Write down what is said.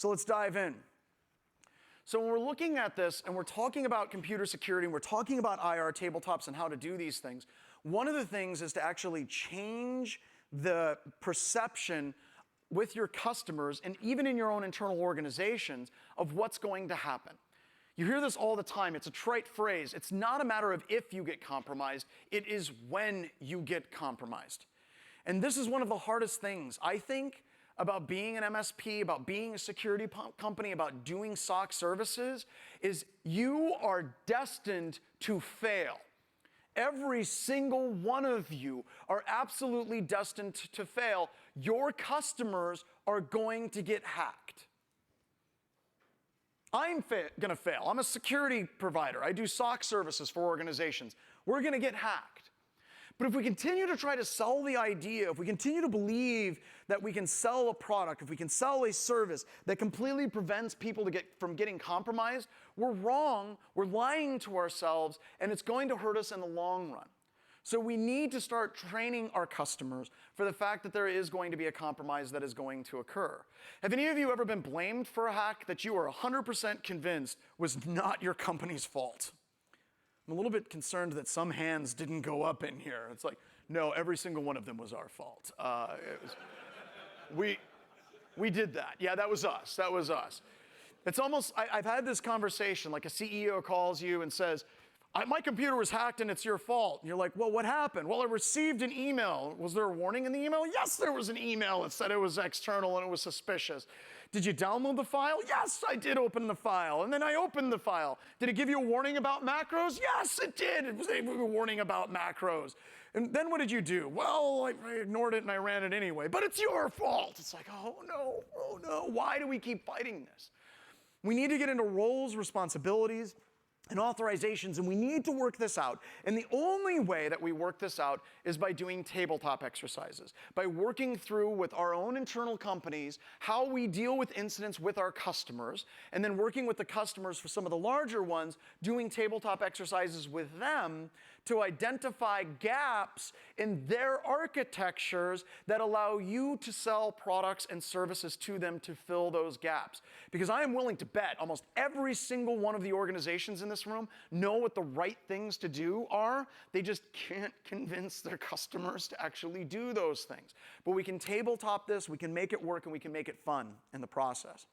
So let's dive in. So when we're looking at this and we're talking about computer security and we're talking about IR tabletops and how to do these things, one of the things is to actually change the perception with your customers and even in your own internal organizations of what's going to happen. You hear this all the time. It's a trite phrase. It's not a matter of if you get compromised. It is when you get compromised. And this is one of the hardest things, I think, about being an MSP, about being a security company, about doing SOC services, is you are destined to fail. Every single one of you are absolutely destined to fail. Your customers are going to get hacked. I'm going to fail. I'm a security provider. I do SOC services for organizations. We're going to get hacked. But if we continue to try to sell the idea, if we continue to believe that we can sell a product, if we can sell a service that completely prevents people from getting compromised, we're wrong, we're lying to ourselves, and it's going to hurt us in the long run. So we need to start training our customers for the fact that there is going to be a compromise that is going to occur. Have any of you ever been blamed for a hack that you are 100% convinced was not your company's fault? I'm a little bit concerned that some hands didn't go up in here. It's like, no, every single one of them was our fault. We did that. Yeah, that was us. That was us. It's almost, I've had this conversation, like a CEO calls you and says, my computer was hacked and it's your fault. And you're like, well, what happened? Well, I received an email. Was there a warning in the email? Yes, there was an email. It said it was external and it was suspicious. Did you download the file? Yes, I did open the file. And then I opened the file. Did it give you a warning about macros? Yes, it did. It was a warning about macros. And then what did you do? Well, I ignored it and I ran it anyway. But it's your fault. It's like, oh no. Why do we keep fighting this? We need to get into roles, responsibilities, and authorizations, and we need to work this out. And the only way that we work this out is by doing tabletop exercises, by working through with our own internal companies how we deal with incidents with our customers, and then working with the customers for some of the larger ones, doing tabletop exercises with them to identify gaps in their architectures that allow you to sell products and services to them to fill those gaps. Because I am willing to bet almost every single one of the organizations in this room know what the right things to do are. They just can't convince their customers to actually do those things. But we can tabletop this, we can make it work, and we can make it fun in the process.